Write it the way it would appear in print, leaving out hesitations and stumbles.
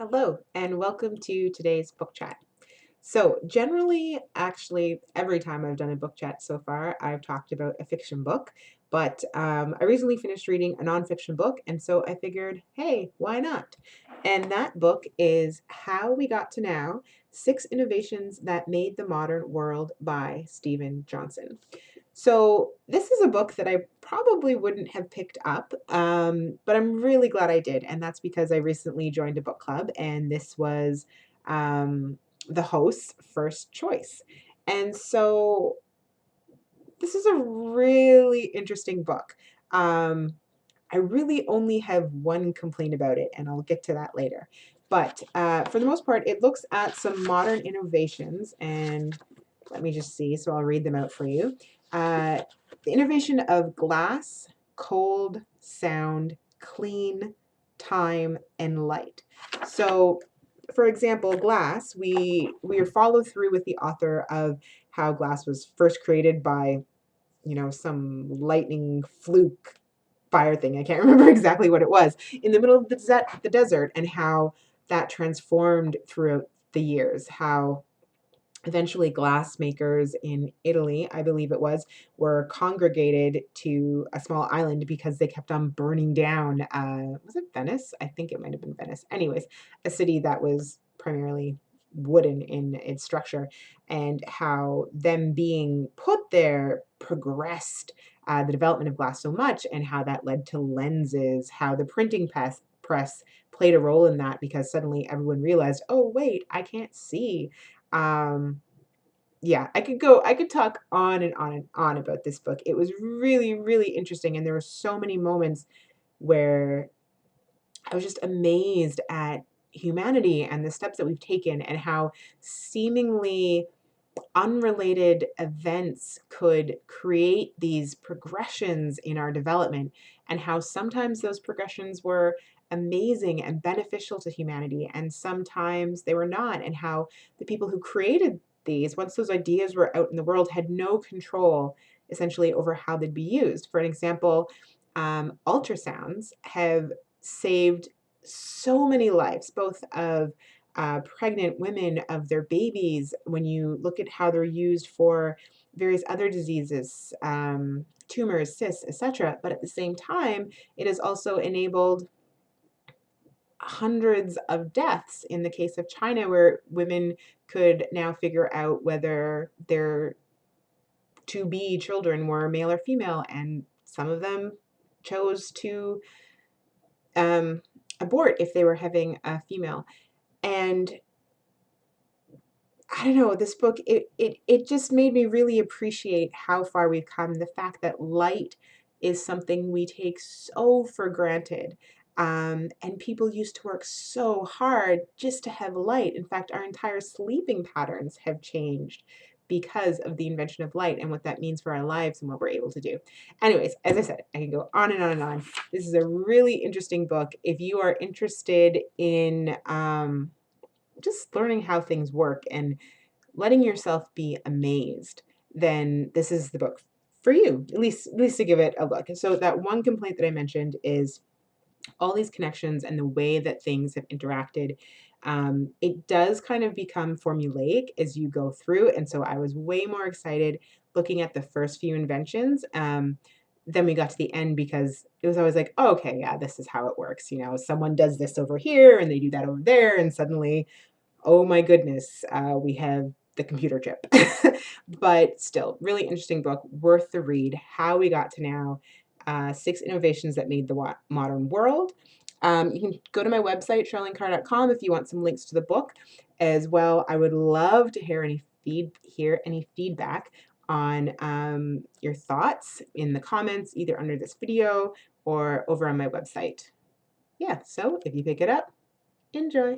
Hello, and welcome to today's book chat. So, generally, actually, every time I've done a book chat so far, I've talked about a fiction book. But I recently finished reading a nonfiction book, and so I figured, hey, why not? And that book is How We Got to Now: Six Innovations That Made the Modern World by Stephen Johnson. So this is a book that I probably wouldn't have picked up, but I'm really glad I did, and that's because I recently joined a book club, and this was the host's first choice. And so this is a really interesting book. Um, I really only have one complaint about it, and I'll get to that later. But for the most part, it looks at some modern innovations, and let me just see. So I'll read them out for you. Uh, the innovation of glass, cold, sound, clean, time, and light. So, for example, glass, we follow through with the author of how glass was first created by some lightning fluke fire thing. I can't remember exactly what it was in the middle of the desert, and how that transformed throughout the years. How eventually glassmakers in Italy, I believe it were congregated to a small island because they kept on burning down. Was it Venice? I think it might have been Venice. Anyways, a city that was primarily wooden in its structure, and how them being put there progressed the development of glass so much, and how that led to lenses, how the printing press played a role in that because suddenly everyone realized, oh, wait, I can't see. um, yeah, I could talk on and on and on about this book. It was really, really interesting, and there were so many moments where I was just amazed at humanity and the steps that we've taken, and how seemingly unrelated events could create these progressions in our development, and how sometimes those progressions were amazing and beneficial to humanity, and sometimes they were not, and how the people who created these, once those ideas were out in the world, had no control essentially over how they'd be used. For an example, ultrasounds have saved so many lives, both of pregnant women, of their babies, when you look at how they're used for various other diseases, tumors, cysts, etc. But at the same time, it has also enabled hundreds of deaths in the case of China, where women could now figure out whether their to be children were male or female, and some of them chose to um, abort if they were having a female. And I don't know, this book, it just made me really appreciate how far we've come. The fact that light is something we take so for granted. And people used to work so hard just to have light. In fact, our entire sleeping patterns have changed because of the invention of light and what that means for our lives and what we're able to do. Anyways, as I said, I can go on and on and on. This is a really interesting book. If you are interested in just learning how things work and letting yourself be amazed, then this is the book for you, at least to give it a look. So that one complaint that I mentioned is all these connections and the way that things have interacted. It does kind of become formulaic as you go through, and so I was way more excited looking at the first few inventions. Then we got to the end, because it was always like, oh, okay, yeah, this is how it works. Someone does this over here and they do that over there, and suddenly, oh my goodness, we have the computer chip. But still, really interesting book, worth the read. How We Got to Now: Six Innovations That Made the Modern World. You can go to my website, charlenecarr.com, if you want some links to the book as well. I would love to hear any feedback on your thoughts in the comments, either under this video or over on my website. Yeah, so if you pick it up, enjoy.